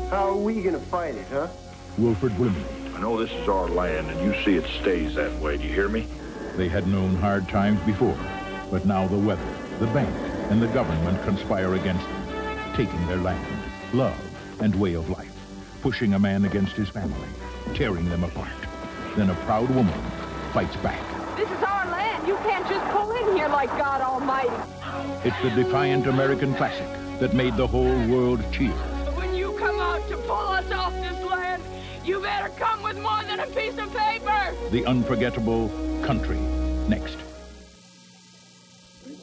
How are we gonna fight it, huh? Wilford Brimley. I know this is our land, and you see it stays that way. Do you hear me? They had known hard times before, but now the weather, the bank, and the government conspire against them, taking their land, love, and way of life, pushing a man against his family, tearing them apart. Then a proud woman fights back. This is our land. You can't just pull in here like God Almighty. It's the defiant American classic that made the whole world cheer. When you come out to pull us off this land, you better come with more than a piece of paper. The unforgettable Country, next.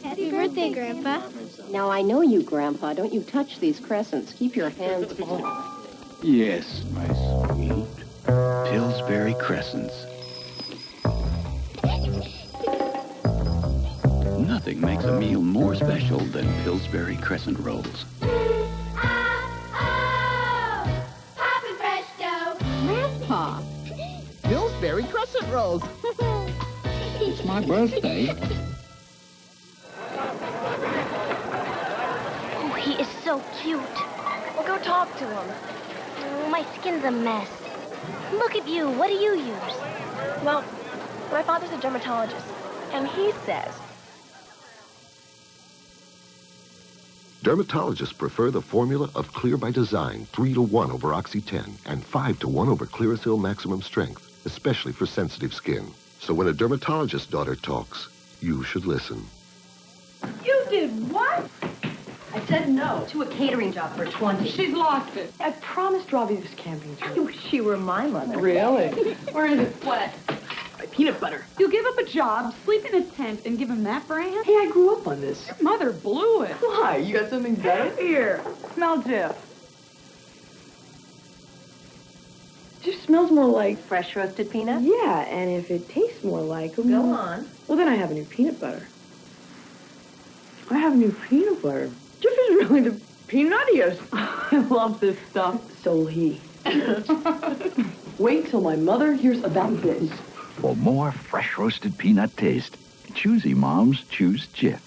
Happy birthday, Grandpa. Now, I know you, Grandpa. Don't you touch these crescents. Keep your hands off. Yes, my sweet. Pillsbury crescents. Nothing makes a meal more special than Pillsbury crescent rolls. Poppin' fresh dough. Grandpa, Pillsbury crescent rolls. It's my birthday. Oh, he is so cute. Well, go talk to him. Oh, my skin's a mess. Look at you. What do you use? Well, my father's a dermatologist, and he says... Dermatologists prefer the formula of Clear by Design, 3-to-1 over Oxy-10 and 5-to-1 over Clearasil Maximum Strength, especially for sensitive skin. So when a dermatologist's daughter talks, you should listen. You did what? I said no to a catering job for 20. She's lost it. I promised Robbie this camping trip. I wish she were my mother. Really? Where is it? What? My peanut butter. You give up a job, sleep in a tent, and give him that brand? Hey, I grew up on this. Your mother blew it. Why? You got something better? Here, smell Jif. Just smells more like... Fresh roasted peanuts? Yeah, and if it tastes more like... Go on. Well, then I have a new peanut butter. I have a new peanut butter. Jif is really the peanuttiest. I love this stuff. So will he. Wait till my mother hears about this. For more fresh roasted peanut taste, choosy moms choose Jif.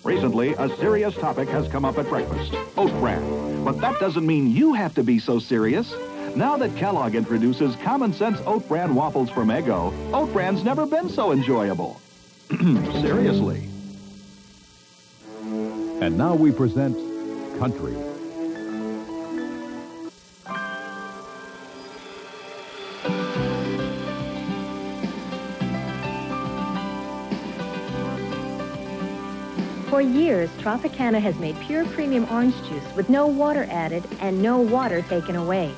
Recently, a serious topic has come up at breakfast, oat bran. But that doesn't mean you have to be so serious. Now that Kellogg introduces common sense oat bran waffles from Eggo, oat bran's never been so enjoyable. Seriously. And now we present Country. For years, Tropicana has made pure premium orange juice with no water added and no water taken away.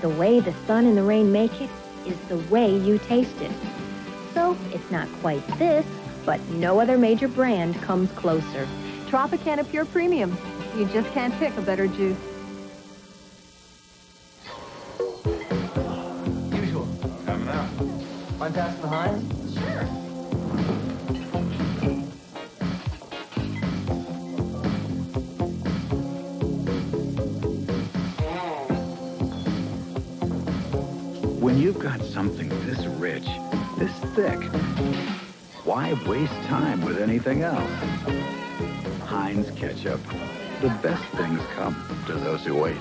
The way the sun and the rain make it is the way you taste it. So it's not quite this, but no other major brand comes closer. Tropicana Pure Premium. You just can't pick a better juice. Usual. Coming out. Mind passing the Heinz? Sure. When you've got something this rich, this thick, why waste time with anything else? Heinz ketchup. The best things come to those who wait.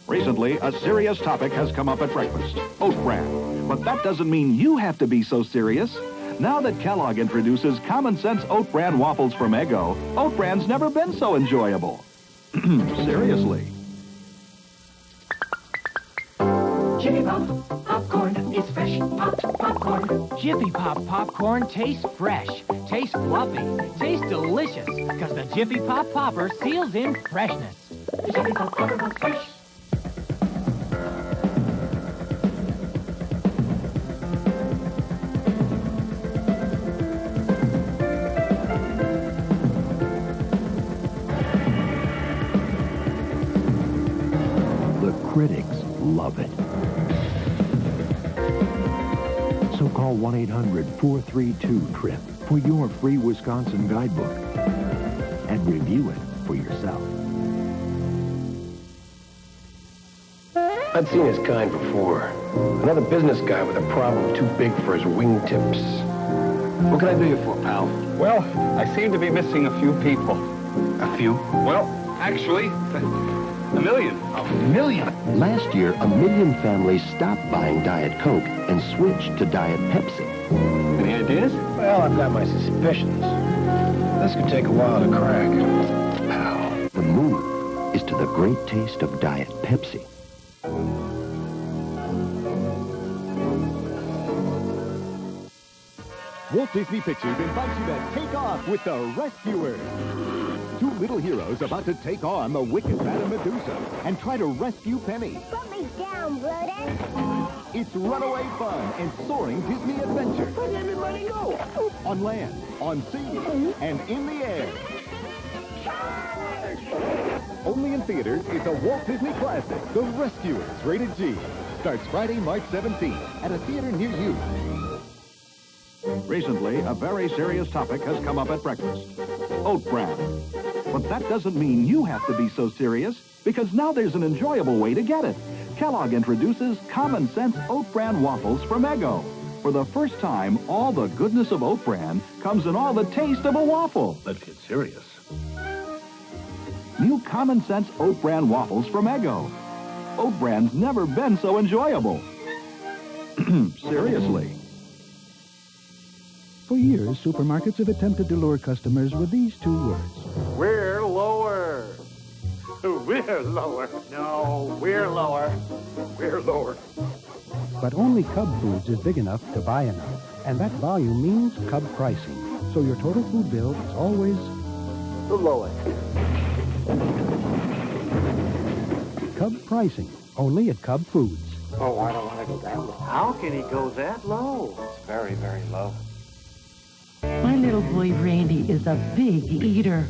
Recently, a serious topic has come up at breakfast, oat bran. But that doesn't mean you have to be so serious. Now that Kellogg introduces common sense oat bran waffles from Eggo, oat bran's never been so enjoyable. Seriously. Jiffy Pop popcorn is fresh popped popcorn. Jiffy Pop popcorn tastes fresh, tastes fluffy, tastes delicious, because the Jiffy Pop popper seals in freshness. Jiffy Pop popper Pop fresh. The critics love it. So call 1-800-432-TRIP for your free Wisconsin guidebook and review it for yourself. I'd seen his kind before. Another business guy with a problem too big for his wingtips. What can I do you for, pal? Well, I seem to be missing a few people. A few? Well, actually, A million? A million? Last year, 1 million families stopped buying Diet Coke and switched to Diet Pepsi. Any ideas? Well, I've got my suspicions. This could take a while to crack. Pal, the move is to the great taste of Diet Pepsi. Walt Disney Pictures invites you to take off with the Rescuers. Two little heroes about to take on the wicked Madame Medusa and try to rescue Penny. Put me down, brother. It's runaway fun and soaring Disney adventure. Where'd everybody go? On land, on sea, and in the air. Only in theaters is a Walt Disney classic, The Rescuers, rated G. Starts Friday, March 17th at a theater near you. Recently, a very serious topic has come up at breakfast. Oat bran. But that doesn't mean you have to be so serious, because now there's an enjoyable way to get it. Kellogg introduces Common Sense Oat Bran Waffles from Eggo. For the first time, all the goodness of oat bran comes in all the taste of a waffle. Let's get serious. New Common Sense Oat Bran Waffles from Eggo. Oat bran's never been so enjoyable. Seriously. For years, supermarkets have attempted to lure customers with these two words. We're lower. We're lower. No, we're lower. We're lower. But only Cub Foods is big enough to buy enough. And that volume means Cub pricing. So your total food bill is always The lowest. Cub pricing, only at Cub Foods. Oh, I don't want to go that low. How can he go that low? It's very, very low. My little boy Randy is a big eater.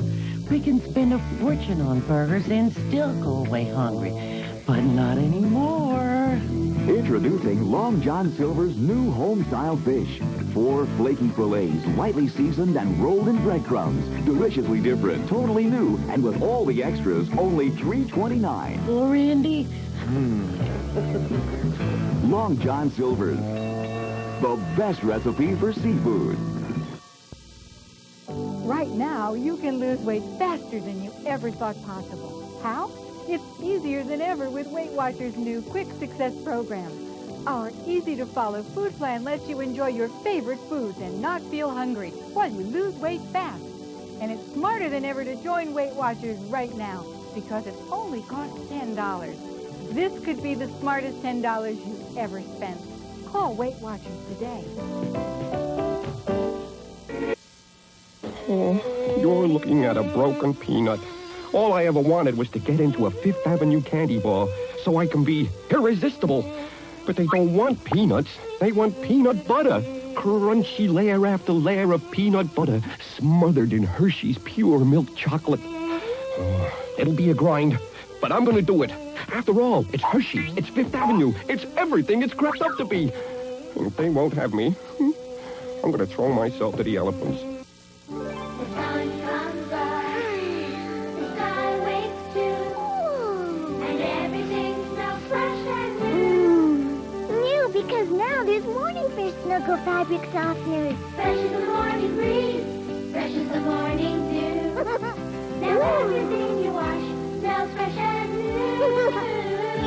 We can spend a fortune on burgers and still go away hungry. But not anymore. Introducing Long John Silver's new home-style fish. 4 flaky fillets, lightly seasoned and rolled in breadcrumbs. Deliciously different, totally new, and with all the extras, only $3.29. Oh, Randy. Long John Silver's. The best recipe for seafood. Right now, you can lose weight faster than you ever thought possible. How? It's easier than ever with Weight Watchers' new Quick Success program. Our easy-to-follow food plan lets you enjoy your favorite foods and not feel hungry while you lose weight fast. And it's smarter than ever to join Weight Watchers right now because it only costs $10. This could be the smartest $10 you've ever spent. Call Weight Watchers today. Oh, you're looking at a broken peanut. All I ever wanted was to get into a Fifth Avenue candy bar so I can be irresistible. But they don't want peanuts. They want peanut butter. Crunchy layer after layer of peanut butter smothered in Hershey's pure milk chocolate. Oh, it'll be a grind, but I'm going to do it. After all, it's Hershey. It's Fifth Avenue. It's everything it's cracked up to be. And if they won't have me, I'm going to throw myself to the elephants. Because now there's Morning Fresh Snuggle Fabric Softeners. Fresh as the morning breeze, fresh as the morning dew. Now everything you wash smells fresh and new.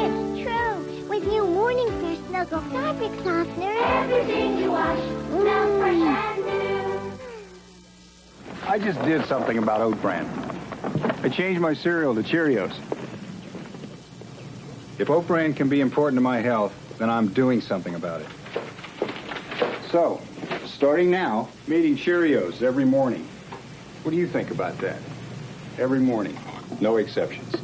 It's true. With new Morning Fresh Snuggle Fabric Softeners, everything you wash smells fresh and new. I just did something about oat bran. I changed my cereal to Cheerios. If oat bran can be important to my health, then I'm doing something about it. So, starting now, I'm eating Cheerios every morning. What do you think about that? Every morning, no exceptions.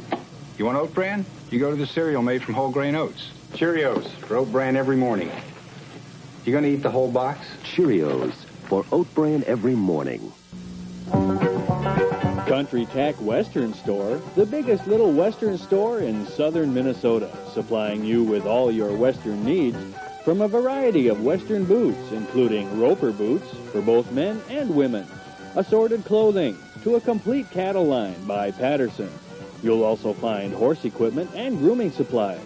You want oat bran? You go to the cereal made from whole grain oats. Cheerios for oat bran every morning. You gonna eat the whole box? Cheerios for oat bran every morning. Country Tack Western Store, the biggest little Western store in southern Minnesota, supplying you with all your Western needs from a variety of Western boots, including roper boots for both men and women, assorted clothing to a complete cattle line by Patterson. You'll also find horse equipment and grooming supplies.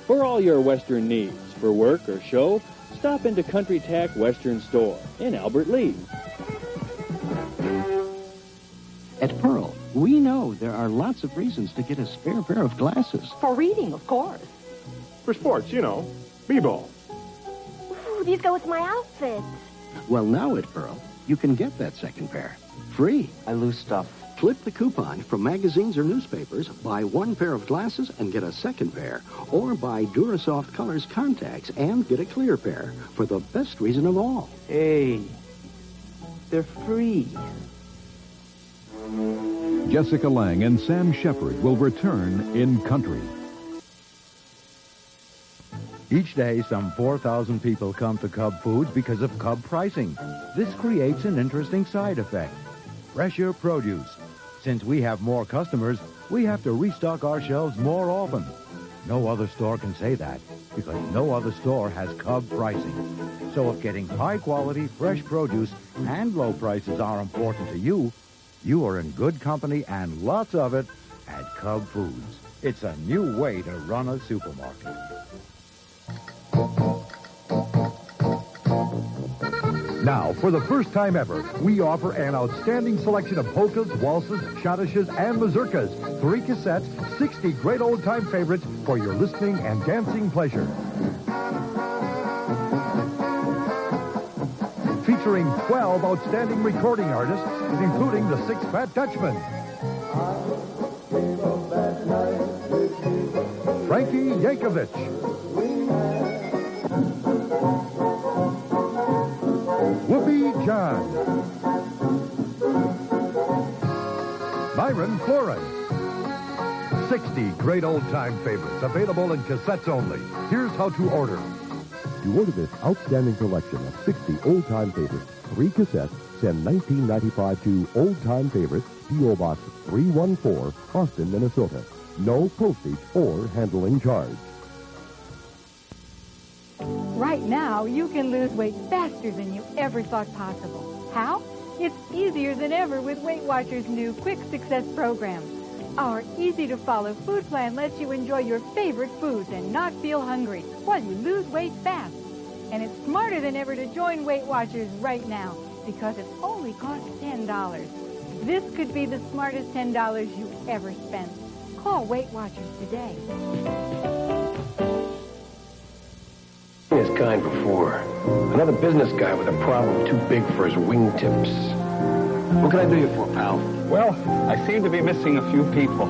For all your Western needs, for work or show, stop into Country Tack Western Store in Albert Lea. At Pearl, We know there are lots of reasons to get a spare pair of glasses. For reading, of course. For sports, you know. B-ball. Ooh, these go with my outfit. Well, now at Pearl, you can get that second pair. Free. I lose stuff. Flip the coupon from magazines or newspapers, buy one pair of glasses and get a second pair. Or buy Durasoft Colors contacts and get a clear pair for the best reason of all. Hey, they're free. Jessica Lange and Sam Shepard will return in Country. Each day, some 4,000 people come to Cub Foods because of Cub pricing. This creates an interesting side effect. Fresher produce. Since we have more customers, we have to restock our shelves more often. No other store can say that because no other store has Cub pricing. So if getting high-quality, fresh produce and low prices are important to you, you are in good company and lots of it at Cub Foods. It's a new way to run a supermarket. Now, for the first time ever, we offer an outstanding selection of polkas, waltzes, schottisches, and mazurkas. 3 cassettes, 60 great old-time favorites for your listening and dancing pleasure. Featuring 12 outstanding recording artists, including the 6 Fat Dutchmen. Frankie Yankovic. Whoopi John. Myron Floren. 60 great old-time favorites, available in cassettes only. Here's how to order. To order this outstanding collection of 60 old-time favorites, 3 cassettes, send $19.95 to Old Time Favorites, P.O. Box 314, Austin, Minnesota. No postage or handling charge. Right now, you can lose weight faster than you ever thought possible. How? It's easier than ever with Weight Watchers' new Quick Success program. Our easy-to-follow food plan lets you enjoy your favorite foods and not feel hungry while you lose weight fast. And it's smarter than ever to join Weight Watchers right now because it only costs $10. This could be the smartest $10 you ever spent. Call Weight Watchers today. This kind before. Another business guy with a problem too big for his wingtips. What can I do you for, pal? Well, I seem to be missing a few people.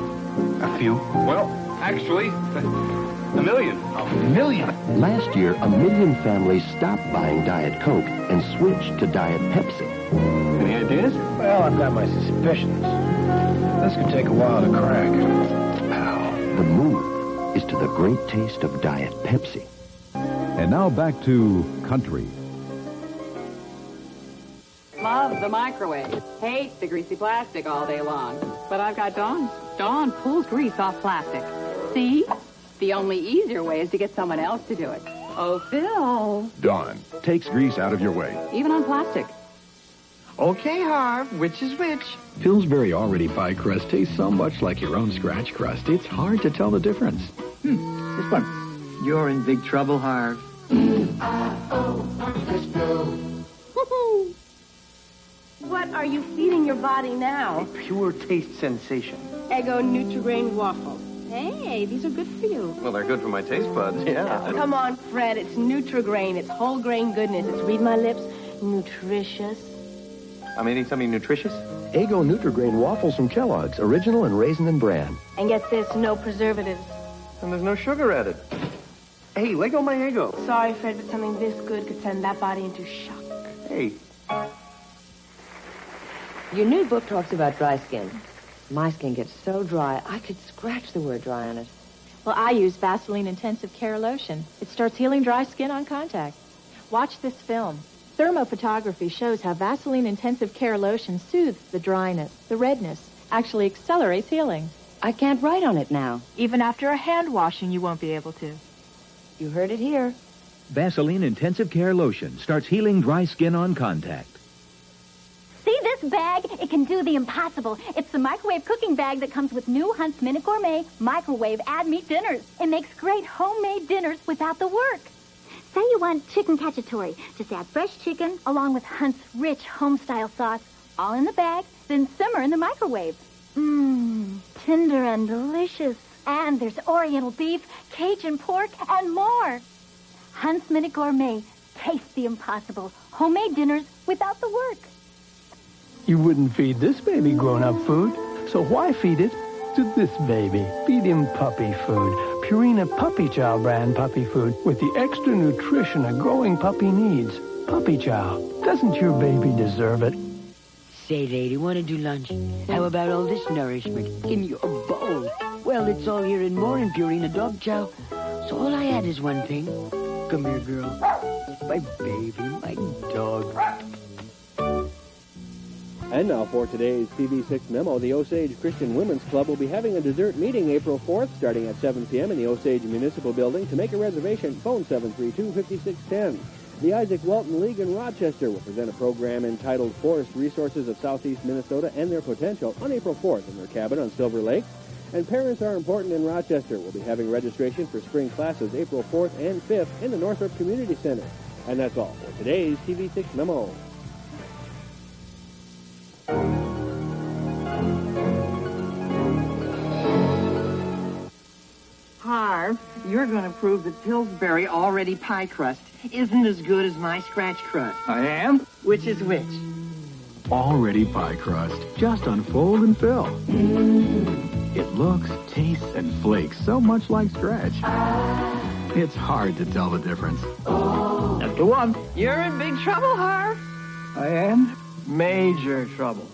A few? Well, actually, a million. A million? Last year, 1 million families stopped buying Diet Coke and switched to Diet Pepsi. Any ideas? Well, I've got my suspicions. This could take a while to crack. Pal, the move is to the great taste of Diet Pepsi. And now back to Country. Love the microwave. Hate the greasy plastic all day long. But I've got Dawn. Dawn pulls grease off plastic. See? The only easier way is to get someone else to do it. Oh, Phil. Dawn takes grease out of your way. Even on plastic. Okay, Harv, which is which? Pillsbury already pie crust tastes so much like your own scratch crust, it's hard to tell the difference. This one. You're in big trouble, Harv. What are you feeding your body now? Pure taste sensation. Eggo Nutri-Grain waffles. Hey, these are good for you. Well, they're good for my taste buds. Yeah. Come on, Fred. It's Nutri-Grain. It's whole grain goodness. It's, read my lips, nutritious. I'm eating something nutritious? Eggo Nutri-Grain waffles from Kellogg's, original and raisin and bran. And get this, no preservatives. And there's no sugar added. Hey, let go my Eggo. Sorry, Fred, but something this good could send that body into shock. Hey. Your new book talks about dry skin. My skin gets so dry, I could scratch the word dry on it. Well, I use Vaseline Intensive Care Lotion. It starts healing dry skin on contact. Watch this film. Thermophotography shows how Vaseline Intensive Care Lotion soothes the dryness, the redness, actually accelerates healing. I can't write on it now. Even after a hand washing, you won't be able to. You heard it here. Vaseline Intensive Care Lotion starts healing dry skin on contact. See this bag? It can do the impossible. It's the microwave cooking bag that comes with new Hunt's Minute Gourmet microwave add meat dinners. It makes great homemade dinners without the work. Say you want chicken cacciatore. Just add fresh chicken along with Hunt's rich home-style sauce, all in the bag, then simmer in the microwave. Tender and delicious. And there's Oriental beef, Cajun pork, and more. Hunt's Minute Gourmet. Taste the impossible. Homemade dinners without the work. You wouldn't feed this baby grown-up food, so why feed it to this baby? Feed him puppy food. Purina Puppy Chow brand puppy food with the extra nutrition a growing puppy needs. Puppy Chow. Doesn't your baby deserve it? Say, lady, want to do lunch? How about all this nourishment in your bowl? Well, it's all here and more in Purina Dog Chow. So all I had is one thing. Come here, girl. My baby, my dog. And now for today's TV6 memo, the Osage Christian Women's Club will be having a dessert meeting April 4th, starting at 7 p.m. in the Osage Municipal Building. To make a reservation, phone 732-5610. The Isaac Walton League in Rochester will present a program entitled Forest Resources of Southeast Minnesota and Their Potential on April 4th in their cabin on Silver Lake. And Parents Are Important in Rochester will be having registration for spring classes April 4th and 5th in the Northrop Community Center. And that's all for today's TV6 memo. Harv, you're going to prove that Pillsbury already pie crust isn't as good as my scratch crust. I am? Which is which? Already pie crust. Just unfold and fill. It looks, tastes, and flakes so much like scratch. It's hard to tell the difference. That's the one. You're in big trouble, Harv. I am? Major trouble.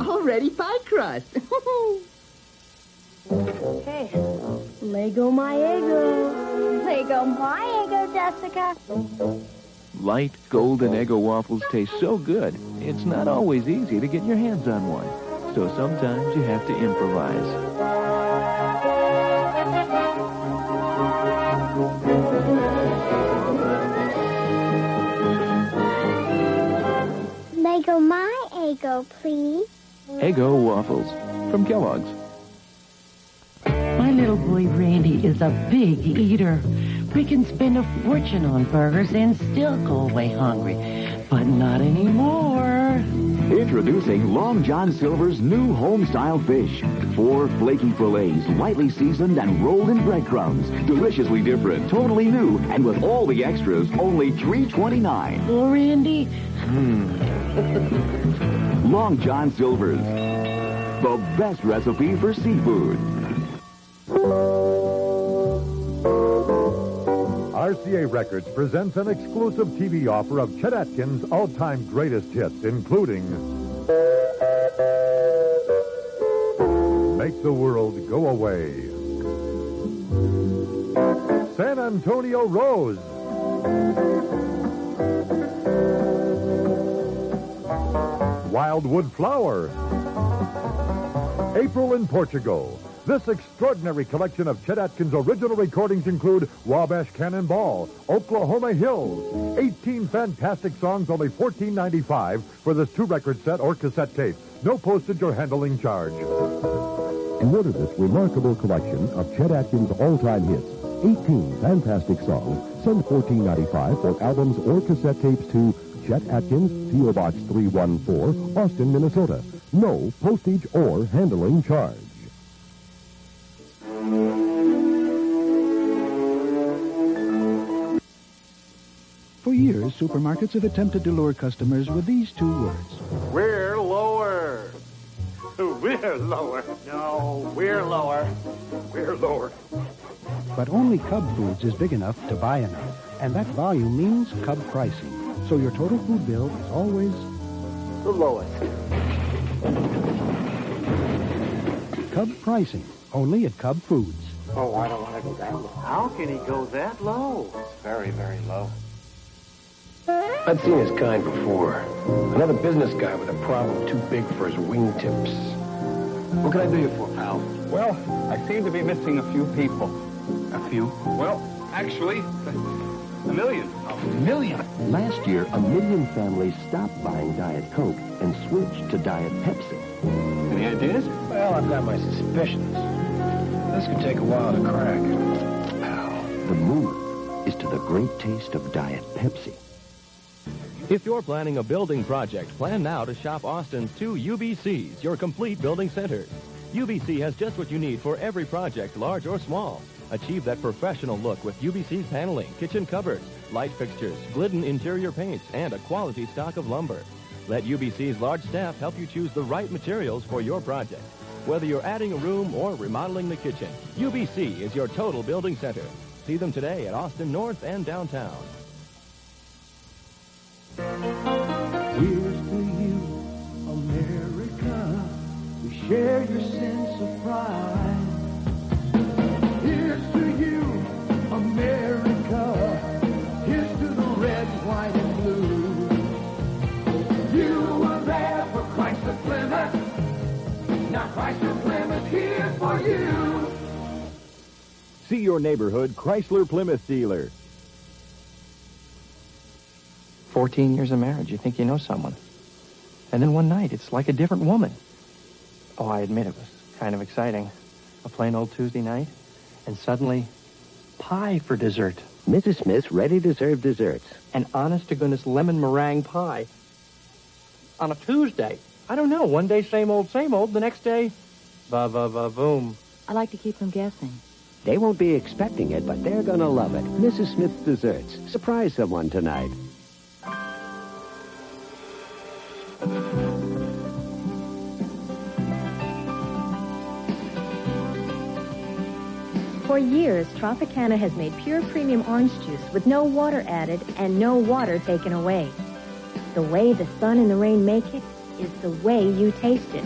Already pie crust. Hey, Lego my ego. Lego my ego, Jessica. Light golden Eggo waffles taste so good, it's not always easy to get your hands on one. So sometimes you have to improvise. Lego my ego, please. Eggo waffles from Kellogg's. My little boy Randy is a big eater. We can spend a fortune on burgers and still go away hungry. But not anymore. Introducing Long John Silver's new home-style fish. 4 flaky fillets, lightly seasoned and rolled in breadcrumbs. Deliciously different, totally new, and with all the extras, only $3.29. Oh, Randy. Long John Silver's. The best recipe for seafood. RCA Records presents an exclusive TV offer of Chet Atkins' all-time greatest hits, including Make the World Go Away, San Antonio Rose, Wildwood Flower, April in Portugal. This extraordinary collection of Chet Atkins' original recordings include Wabash Cannonball, Oklahoma Hills, 18 fantastic songs, only $14.95 for this 2-record set or cassette tape. No postage or handling charge. To order this remarkable collection of Chet Atkins' all-time hits, 18 fantastic songs, send $14.95 for albums or cassette tapes to Chet Atkins, P.O. Box 314, Austin, Minnesota. No postage or handling charge. For years, supermarkets have attempted to lure customers with these 2 words. We're lower. We're lower. No, we're lower. We're lower. But only Cub Foods is big enough to buy enough. And that volume means Cub pricing. So your total food bill is always The lowest. Cub pricing, only at Cub Foods. Oh, I don't want to go that low. How can he go that low? It's very, very low. I've seen his kind before. Another business guy with a problem too big for his wingtips. What can I do you for, pal? Well, I seem to be missing a few people. A few? Well, actually, a million. A million? Last year, 1 million families stopped buying Diet Coke and switched to Diet Pepsi. Any ideas? Well, I've got my suspicions. This could take a while to crack. The move is to the great taste of Diet Pepsi. If you're planning a building project, plan now to shop Austin's 2 UBCs, your complete building centers. UBC has just what you need for every project, large or small. Achieve that professional look with UBC's paneling, kitchen cupboards, light fixtures, Glidden interior paints, and a quality stock of lumber. Let UBC's large staff help you choose the right materials for your project. Whether you're adding a room or remodeling the kitchen, UBC is your total building center. See them today at Austin North and downtown. Here's to you, America. We share your sense of pride. Here's to you, America. Here's to the red, white, and blue. You were there for Chrysler Plymouth. Now Chrysler Plymouth here for you. See your neighborhood Chrysler Plymouth dealer. 14 years of marriage, you think you know someone. And then one night, it's like a different woman. Oh, I admit it was kind of exciting. A plain old Tuesday night, and suddenly, pie for dessert. Mrs. Smith's ready to serve desserts. An honest-to-goodness lemon meringue pie. On a Tuesday. I don't know, one day same old, the next day, boom. I like to keep them guessing. They won't be expecting it, but they're gonna love it. Mrs. Smith's Desserts. Surprise someone tonight. For years, Tropicana has made pure premium orange juice with no water added and no water taken away. The way the sun and the rain make it is the way you taste it.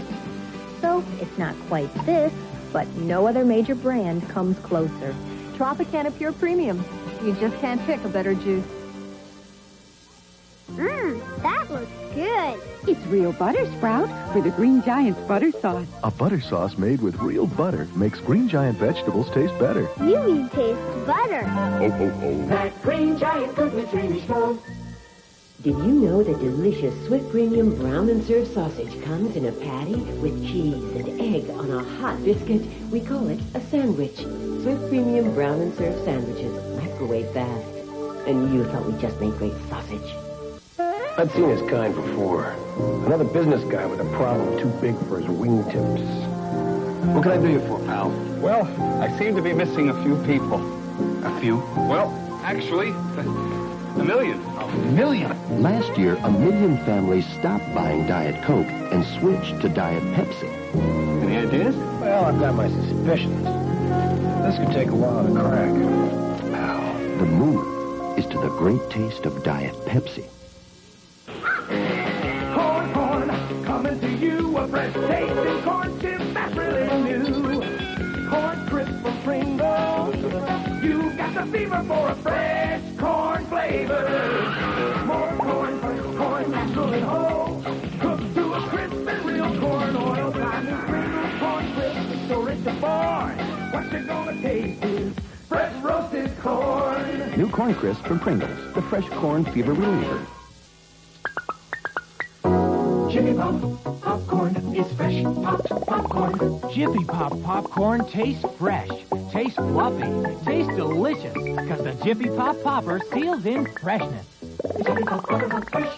So, it's not quite this, but no other major brand comes closer. Tropicana Pure Premium. You just can't pick a better juice. That looks good. It's real butter, Sprout, for the Green Giant's butter sauce. A butter sauce made with real butter makes Green Giant vegetables taste better. You mean taste butter. Oh, oh, oh. That Green Giant goodness really strong. Did you know that delicious Swift Premium Brown and Serve sausage comes in a patty with cheese and egg on a hot biscuit? We call it a sandwich. Swift Premium Brown and Serve sandwiches, microwave fast. And you thought we just made great sausage. I've seen his kind before. Another business guy with a problem too big for his wingtips. What can I do you for, pal? Well, I seem to be missing a few people. A few? Well, actually, a million. A million? Last year, 1 million families stopped buying Diet Coke and switched to Diet Pepsi. Any ideas? Well, I've got my suspicions. This could take a while to crack. Now, the move is to the great taste of Diet Pepsi. Corn, coming to you, a fresh tasting corn chip that's really new. Corn crisp from Pringles. You got the fever for a fresh corn flavor. More corn, fresh corn, natural and whole. Cooked to a crisp and real corn oil. Got new Pringles corn crisp, so rich and born. What you're gonna taste is fresh roasted corn. New Corn Crisp from Pringles, the fresh corn fever reliever. Jiffy Pop popcorn is fresh popped popcorn. Jiffy Pop popcorn tastes fresh, tastes fluffy, tastes delicious, because the Jiffy Pop popper seals in freshness. Jiffy Pop fresh.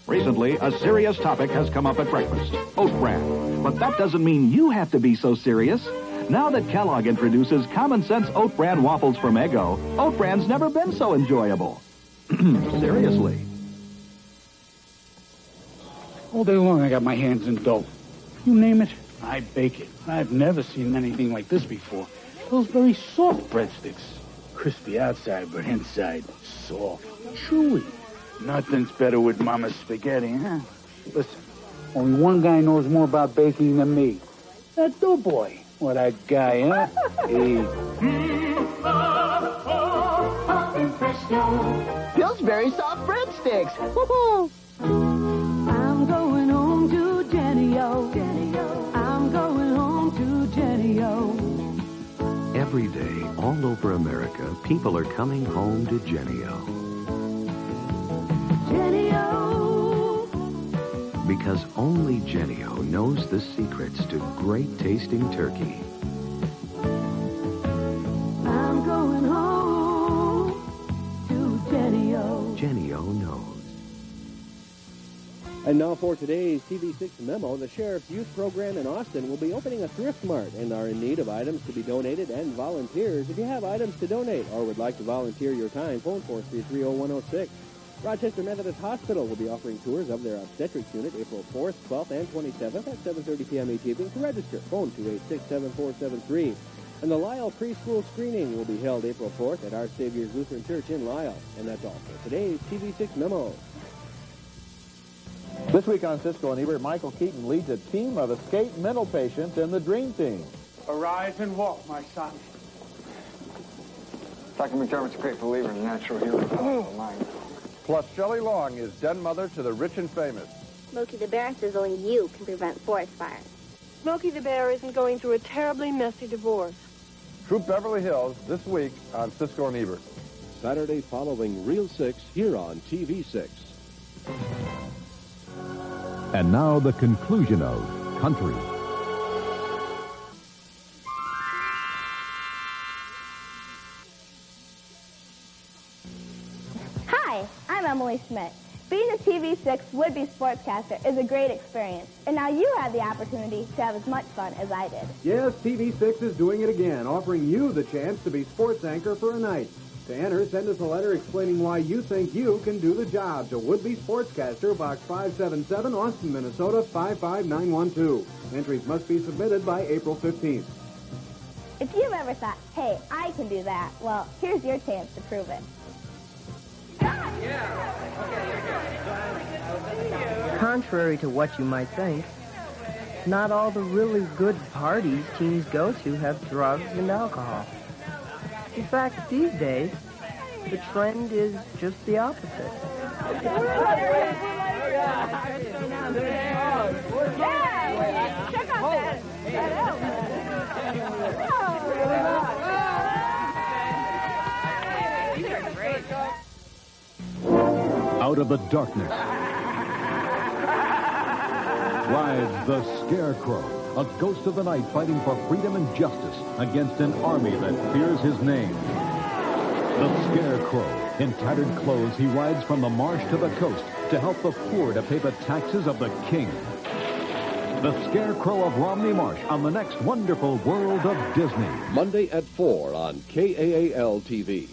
Recently, a serious topic has come up at breakfast, oat bran. But that doesn't mean you have to be so serious. Now that Kellogg introduces common sense oat bran waffles from Eggo, oat bran's never been so enjoyable. Seriously. All day long, I got my hands in dough. You name it, I bake it. I've never seen anything like this before. Those very soft breadsticks. Crispy outside, but inside soft, chewy. Nothing's better with Mama's spaghetti, huh? Listen, only one guy knows more about baking than me. That dough boy. What a guy, huh? Hey. Pillsbury soft breadsticks. Woo-hoo! I'm going home to Jenny-O. I'm going home to Jenny-O. Every day, all over America, people are coming home to Jenny-O. Jenny-O. Because only Jenny-O knows the secrets to great-tasting turkey. I'm going home to Jenny-O. Jenny-O knows. And now for today's TV6 memo, the Sheriff's Youth Program in Austin will be opening a thrift mart and are in need of items to be donated and volunteers. If you have items to donate or would like to volunteer your time, phone 433-0106. Rochester Methodist Hospital will be offering tours of their obstetrics unit April 4th, 12th, and 27th at 7:30 p.m. each evening. To register, phone 286-7473. And the Lyle preschool screening will be held April 4th at Our Savior's Lutheran Church in Lyle. And that's all for today's TV6 memo. This week on Cisco and Ebert, Michael Keaton leads a team of escaped mental patients in the Dream Team. Arise and walk, my son. Dr. McDermott's a great believer in natural healing of the mind. Plus, Shelley Long is den mother to the rich and famous. Smokey the Bear says only you can prevent forest fires. Smokey the Bear isn't going through a terribly messy divorce. Troop Beverly Hills this week on Cisco and Ebert. Saturday following Reel 6 here on TV6. And now the conclusion of Country. Hi, I'm Emily Schmidt. Being a TV6 would-be sportscaster is a great experience, and now you have the opportunity to have as much fun as I did. Yes, TV6 is doing it again, offering you the chance to be sports anchor for a night. To enter, send us a letter explaining why you think you can do the job to would-be sportscaster, Box 577, Austin, Minnesota, 55912. Entries must be submitted by April 15th. If you've ever thought, hey, I can do that, well, here's your chance to prove it. Contrary to what you might think, not all the really good parties teens go to have drugs and alcohol. In fact, these days, the trend is just the opposite. Check out Out of the darkness rides the Scarecrow, a ghost of the night fighting for freedom and justice against an army that fears his name. The Scarecrow. In tattered clothes, he rides from the marsh to the coast to help the poor to pay the taxes of the king. The Scarecrow of Romney Marsh on the next Wonderful World of Disney. Monday at 4 on KAAL TV.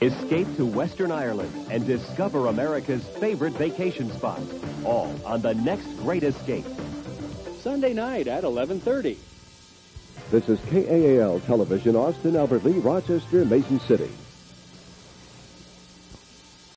Escape to Western Ireland and discover America's favorite vacation spot. All on The Next Great Escape. Sunday night at 11:30. This is KAAL Television, Austin, Albert Lee, Rochester, Mason City.